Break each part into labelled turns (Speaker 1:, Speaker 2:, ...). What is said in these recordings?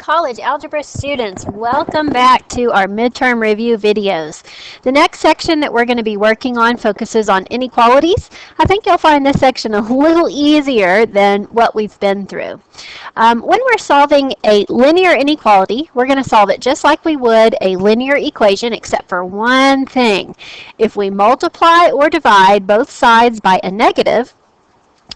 Speaker 1: college algebra students, welcome back to our midterm review videos. The next section that we're going to be working on focuses on inequalities. I think you'll find this section a little easier than what we've been through. When we're solving a linear inequality, we're going to solve it just like we would a linear equation, except for one thing. If we multiply or divide both sides by a negative,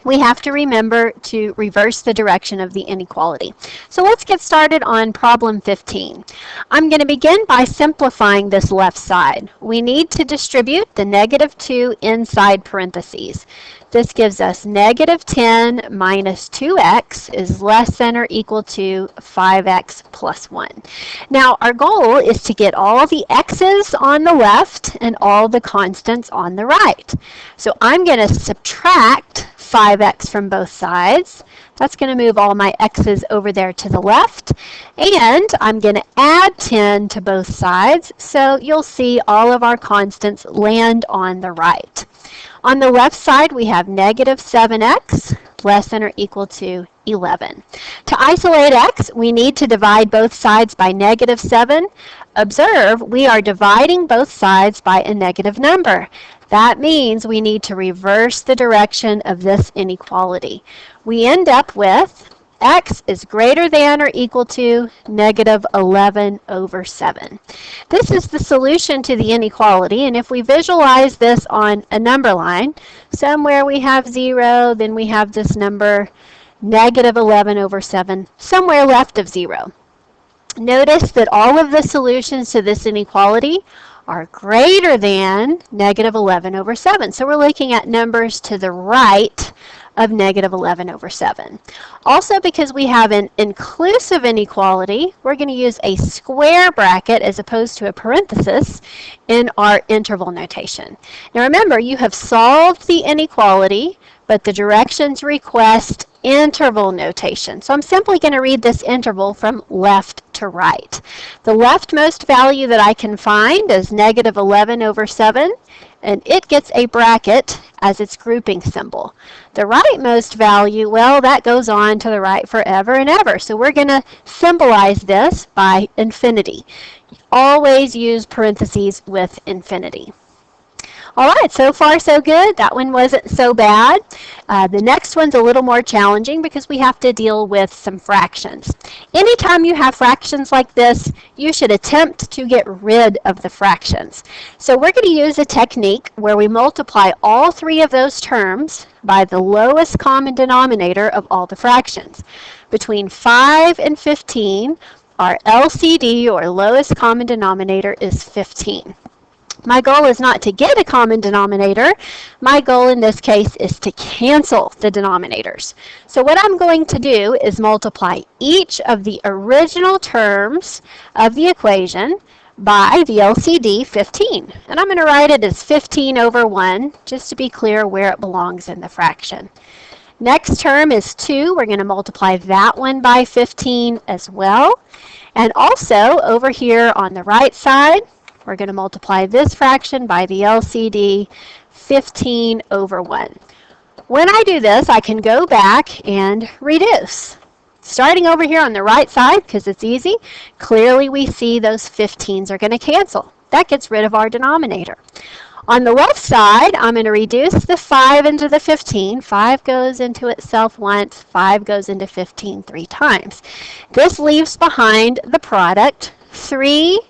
Speaker 1: we have to remember to reverse the direction of the inequality. So let's get started on problem 15. I'm going to begin by simplifying this left side. We need to distribute the negative 2 inside parentheses. This gives us negative 10 minus 2x is less than or equal to 5x plus 1. Now our goal is to get all the x's on the left and all the constants on the right. So I'm going to subtract 5x from both sides. That's going to move all my x's over there to the left. And I'm going to add 10 to both sides, so you'll see all of our constants land on the right. On the left side, we have negative 7x less than or equal to 11. To isolate x, we need to divide both sides by negative 7. Observe, we are dividing both sides by a negative number. That means we need to reverse the direction of this inequality. We end up with x is greater than or equal to negative 11 over 7. This is the solution to the inequality, and if we visualize this on a number line, somewhere we have 0, then we have this number negative 11 over 7, somewhere left of 0. Notice that all of the solutions to this inequality are greater than negative 11 over 7. So we're looking at numbers to the right of negative 11 over 7. Also, because we have an inclusive inequality, we're going to use a square bracket as opposed to a parenthesis in our interval notation. Now remember, you have solved the inequality, but the directions request interval notation. So I'm simply going to read this interval from left to right. The leftmost value that I can find is negative 11 over 7, and it gets a bracket as its grouping symbol. The rightmost value, well, that goes on to the right forever and ever. So we're going to symbolize this by infinity. Always use parentheses with infinity. All right, so far so good. That one wasn't so bad. The next one's a little more challenging because we have to deal with some fractions. Anytime you have fractions like this, you should attempt to get rid of the fractions. So we're going to use a technique where we multiply all three of those terms by the lowest common denominator of all the fractions. Between 5 and 15, our LCD, or lowest common denominator, is 15. My goal is not to get a common denominator. My goal in this case is to cancel the denominators. So what I'm going to do is multiply each of the original terms of the equation by the LCD 15. And I'm going to write it as 15 over 1, just to be clear where it belongs in the fraction. Next term is 2. We're going to multiply that one by 15 as well. And also over here on the right side, we're going to multiply this fraction by the LCD 15 over 1. When I do this, I can go back and reduce. Starting over here on the right side, because it's easy, clearly we see those 15s are going to cancel. That gets rid of our denominator. On the left side, I'm going to reduce the 5 into the 15. 5 goes into itself once, 5 goes into 15 3 times. This leaves behind the product 3.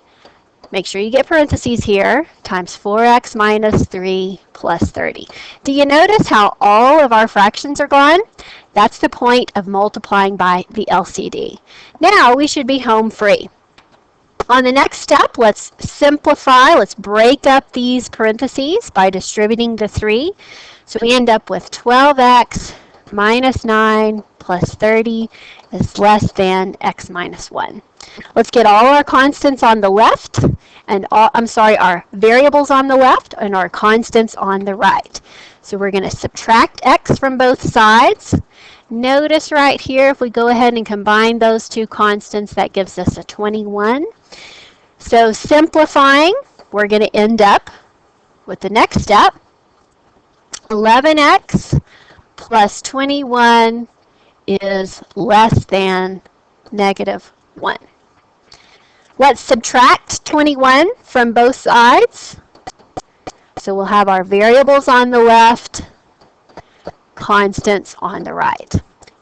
Speaker 1: Make sure you get parentheses here, times 4x minus 3 plus 30. Do you notice how all of our fractions are gone? That's the point of multiplying by the LCD. Now we should be home free. On the next step, let's simplify. Let's break up these parentheses by distributing the 3. So we end up with 12x minus 9 plus 30 is less than x minus 1. Let's get all our constants on the left, and our variables on the left and our constants on the right. So we're going to subtract x from both sides. Notice right here, if we go ahead and combine those two constants, that gives us a 21. So simplifying, we're going to end up with the next step. 11x plus 21 is less than negative 1. Let's subtract 21 from both sides. So we'll have our variables on the left, constants on the right.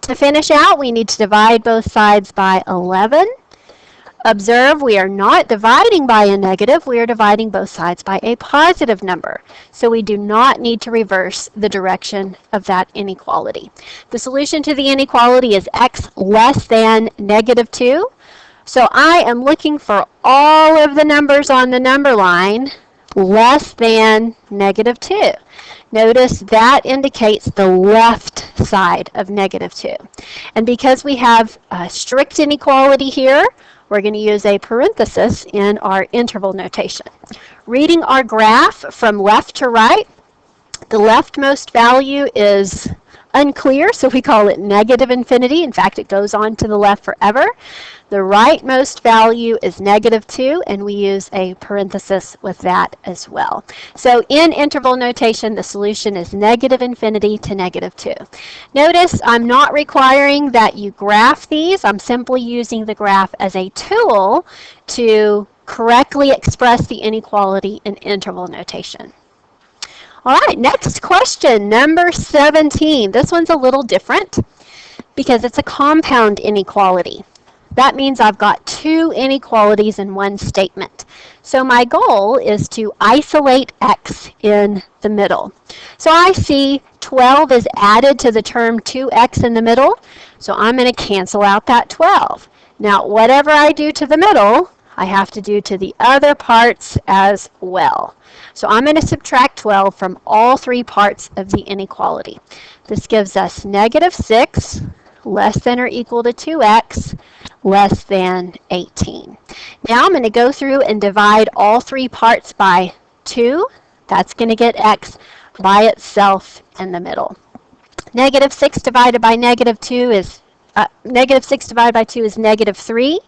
Speaker 1: To finish out, we need to divide both sides by 11. Observe, we are not dividing by a negative, we are dividing both sides by a positive number. So we do not need to reverse the direction of that inequality. The solution to the inequality is x less than negative 2. So I am looking for all of the numbers on the number line less than negative 2. Notice that indicates the left side of negative 2. And because we have a strict inequality here, we're going to use a parenthesis in our interval notation. Reading our graph from left to right, the leftmost value is unclear, so we call it negative infinity. In fact, it goes on to the left forever. The rightmost value is negative 2, and we use a parenthesis with that as well. So in interval notation, the solution is negative infinity to negative 2. Notice I'm not requiring that you graph these. I'm simply using the graph as a tool to correctly express the inequality in interval notation. All right, next question, number 17. This one's a little different because it's a compound inequality. That means I've got two inequalities in one statement. So my goal is to isolate x in the middle. So I see 12 is added to the term 2x in the middle, so I'm going to cancel out that 12. Now, whatever I do to the middle, I have to do to the other parts as well. So I'm going to subtract 12 from all three parts of the inequality. This gives us negative 6 less than or equal to 2x less than 18. Now I'm going to go through and divide all three parts by 2. That's going to get x by itself in the middle. Negative 6 divided by negative 2 is negative 6 divided by 2 is negative 3,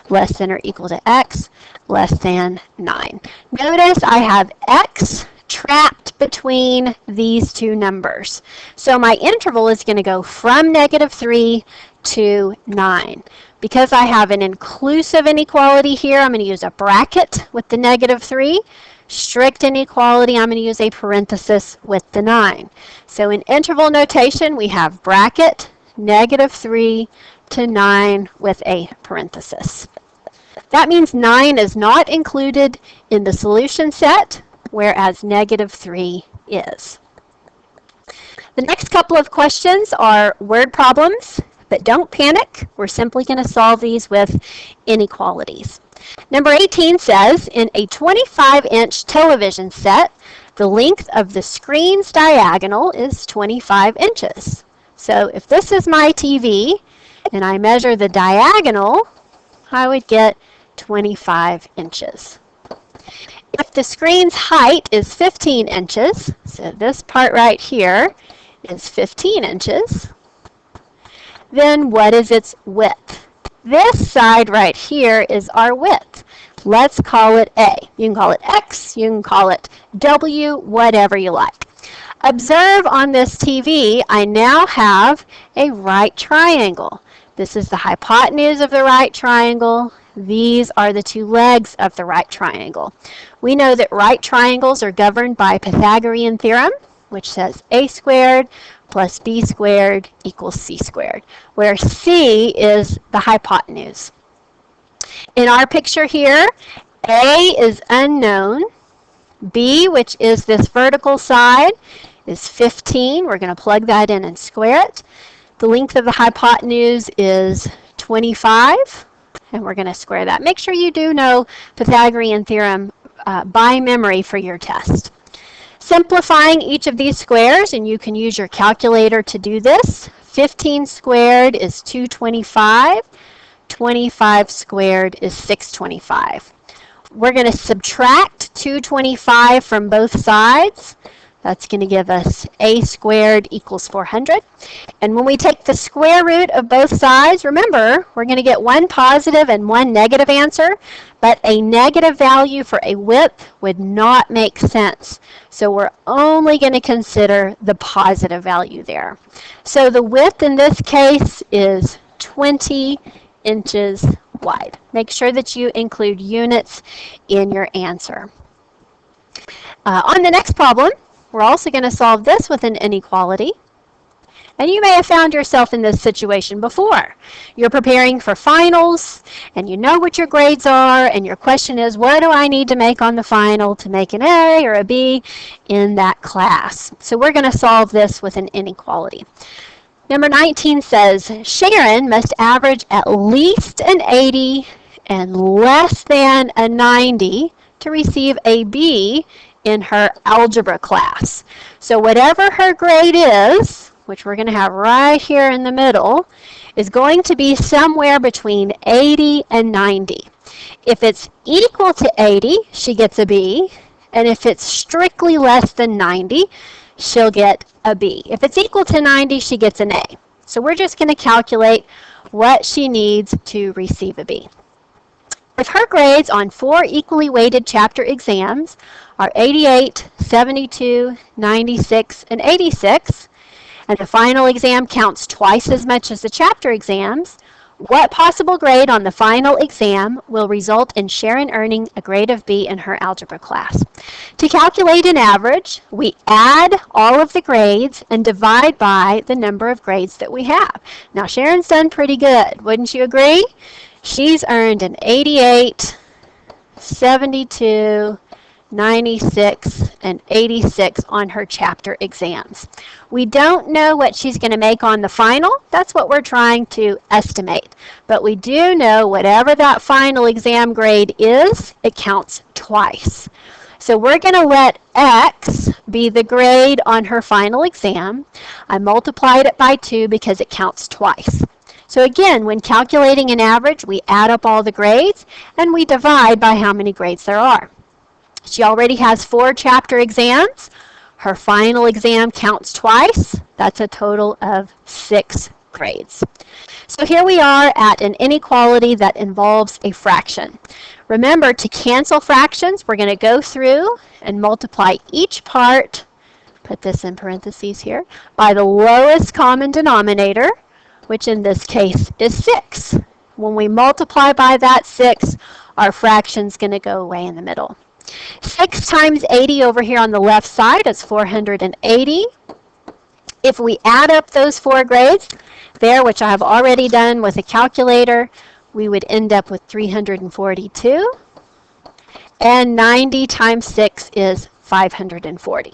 Speaker 1: less than or equal to x, less than 9. Notice I have x trapped between these two numbers. So my interval is going to go from negative 3 to 9. Because I have an inclusive inequality here, I'm going to use a bracket with the negative 3. Strict inequality, I'm going to use a parenthesis with the 9. So in interval notation, we have bracket, negative 3 to 9 with a parenthesis. That means 9 is not included in the solution set, whereas negative 3 is. The next couple of questions are word problems, but don't panic. We're simply going to solve these with inequalities. Number 18 says, in a 25-inch television set, the length of the screen's diagonal is 25 inches. So if this is my TV and I measure the diagonal, I would get 25 inches. If the screen's height is 15 inches, so this part right here is 15 inches, then what is its width? This side right here is our width. Let's call it A. You can call it X, you can call it W, whatever you like. Observe on this TV, I now have a right triangle. This is the hypotenuse of the right triangle. These are the two legs of the right triangle. We know that right triangles are governed by Pythagorean theorem, which says a squared plus b squared equals c squared, where c is the hypotenuse. In our picture here, a is unknown. B, which is this vertical side, is 15. We're going to plug that in and square it. The length of the hypotenuse is 25, and we're going to square that. Make sure you do know Pythagorean theorem by memory for your test. Simplifying each of these squares, and you can use your calculator to do this. 15 squared is 225. 25 squared is 625. We're going to subtract 225 from both sides. That's going to give us a squared equals 400. And when we take the square root of both sides, remember, we're going to get one positive and one negative answer, but a negative value for a width would not make sense. So we're only going to consider the positive value there. So the width in this case is 20 inches wide. Make sure that you include units in your answer. On the next problem, we're also going to solve this with an inequality. And you may have found yourself in this situation before. You're preparing for finals, and you know what your grades are, and your question is, what do I need to make on the final to make an A or a B in that class? So we're going to solve this with an inequality. Number 19 says, Sharon must average at least an 80 and less than a 90 to receive a B in her algebra class. So whatever her grade is, which we're going to have right here in the middle, is going to be somewhere between 80 and 90. If it's equal to 80, she gets a B, and if it's strictly less than 90, she'll get a B. If it's equal to 90, she gets an A. So we're just going to calculate what she needs to receive a B. If her grades on 4 equally weighted chapter exams are 88, 72, 96, and 86, and the final exam counts twice as much as the chapter exams, what possible grade on the final exam will result in Sharon earning a grade of B in her algebra class? To calculate an average, we add all of the grades and divide by the number of grades that we have. Now, Sharon's done pretty good, wouldn't you agree? She's earned an 88, 72, 96, and 86 on her chapter exams. We don't know what she's going to make on the final. That's what we're trying to estimate. But we do know whatever that final exam grade is, it counts twice. So we're going to let X be the grade on her final exam. I multiplied it by 2 because it counts twice. So again, when calculating an average, we add up all the grades and we divide by how many grades there are. She already has 4 chapter exams. Her final exam counts twice. That's a total of 6 grades. So here we are at an inequality that involves a fraction. Remember, to cancel fractions, we're going to go through and multiply each part, put this in parentheses here, by the lowest common denominator, which in this case is 6. When we multiply by that 6, our fraction's going to go away in the middle. 6 times 80 over here on the left side is 480. If we add up those 4 grades there, which I have already done with a calculator, we would end up with 342. And 90 times 6 is 540.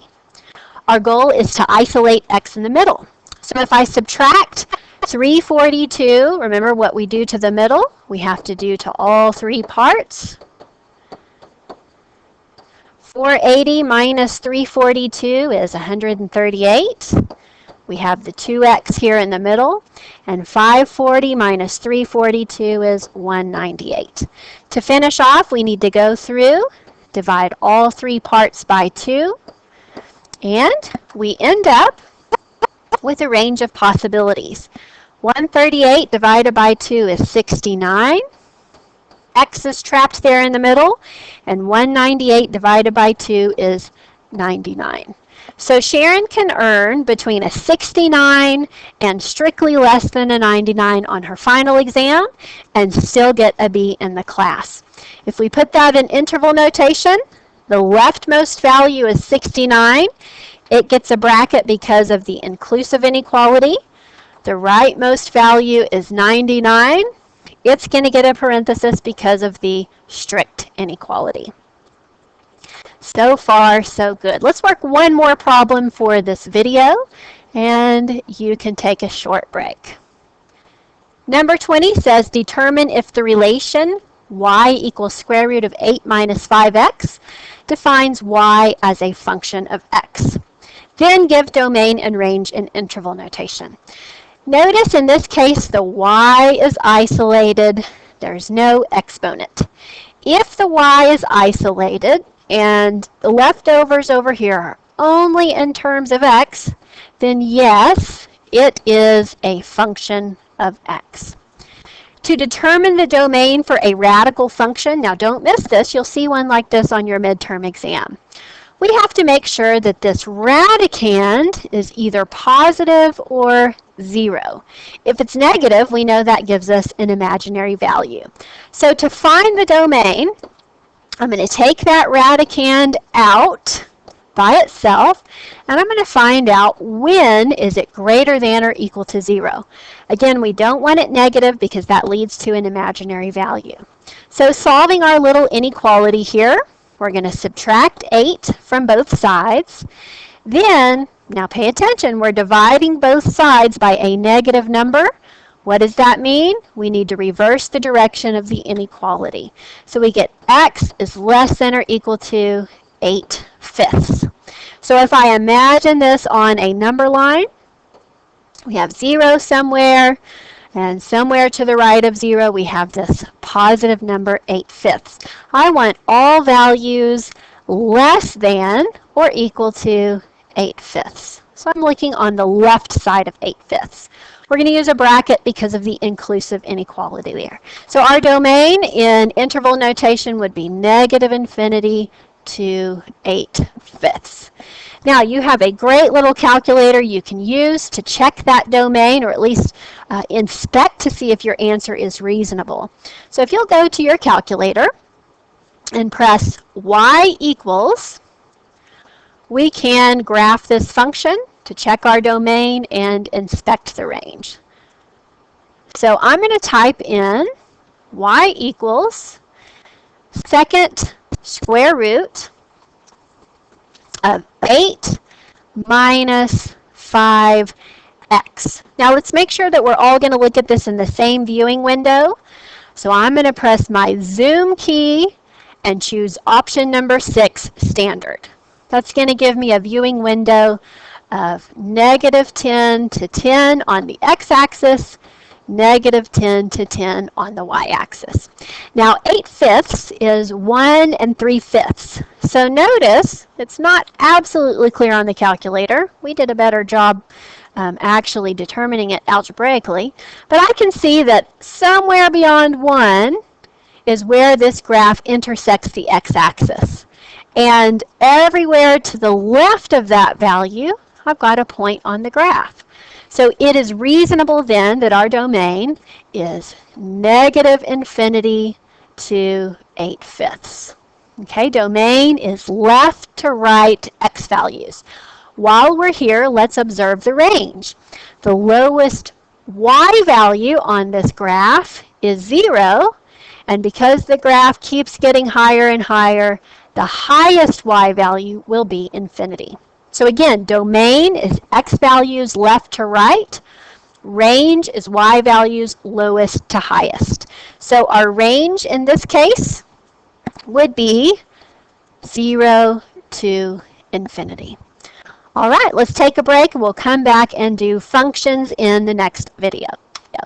Speaker 1: Our goal is to isolate X in the middle. So if I subtract 342, remember what we do to the middle, we have to do to all 3 parts. 480 minus 342 is 138. We have the 2x here in the middle, and 540 minus 342 is 198. To finish off, we need to go through, divide all 3 parts by 2, and we end up with a range of possibilities. 138 divided by 2 is 69. X is trapped there in the middle, and 198 divided by 2 is 99. So Sharon can earn between a 69 and strictly less than a 99 on her final exam and still get a B in the class. If we put that in interval notation, the leftmost value is 69. It gets a bracket because of the inclusive inequality. The rightmost value is 99. It's going to get a parenthesis because of the strict inequality. So far, so good. Let's work one more problem for this video, and you can take a short break. Number 20 says, determine if the relation y equals square root of 8 minus 5x defines y as a function of x. Then give domain and range in interval notation. Notice in this case the y is isolated. There's no exponent. If the y is isolated and the leftovers over here are only in terms of x, then yes, it is a function of x. To determine the domain for a radical function, now don't miss this, you'll see one like this on your midterm exam. We have to make sure that this radicand is either positive or 0. If it's negative, we know that gives us an imaginary value. So to find the domain, I'm going to take that radicand out by itself, and I'm going to find out when is it greater than or equal to 0. Again, we don't want it negative because that leads to an imaginary value. So solving our little inequality here, we're going to subtract 8 from both sides. Then, now pay attention, we're dividing both sides by a negative number. What does that mean? We need to reverse the direction of the inequality. So we get x is less than or equal to 8/5. So if I imagine this on a number line, we have 0 somewhere, and somewhere to the right of 0 we have this positive number 8/5. I want all values less than or equal to 8/5. So I'm looking on the left side of 8/5. We're going to use a bracket because of the inclusive inequality there. So our domain in interval notation would be -infinity to 8/5. Now you have a great little calculator you can use to check that domain, or at least inspect to see if your answer is reasonable. So if you'll go to your calculator and press y equals, we can graph this function to check our domain and inspect the range. So I'm going to type in y equals second square root of 8 minus 5x. Now let's make sure that we're all going to look at this in the same viewing window. So I'm going to press my zoom key and choose option number 6, standard. That's going to give me a viewing window of -10 to 10 on the x-axis, -10 to 10 on the y-axis. Now 8/5 is 1 3/5. So notice it's not absolutely clear on the calculator. We did a better job actually determining it algebraically, but I can see that somewhere beyond 1 is where this graph intersects the x-axis. And everywhere to the left of that value, I've got a point on the graph. So it is reasonable then that our domain is -infinity to 8/5. Okay, domain is left to right x values. While we're here, let's observe the range. The lowest y value on this graph is 0, and because the graph keeps getting higher and higher, the highest y value will be infinity. So again, domain is x values left to right. Range is y values lowest to highest. So our range in this case would be 0 to infinity. All right, let's take a break and we'll come back and do functions in the next video.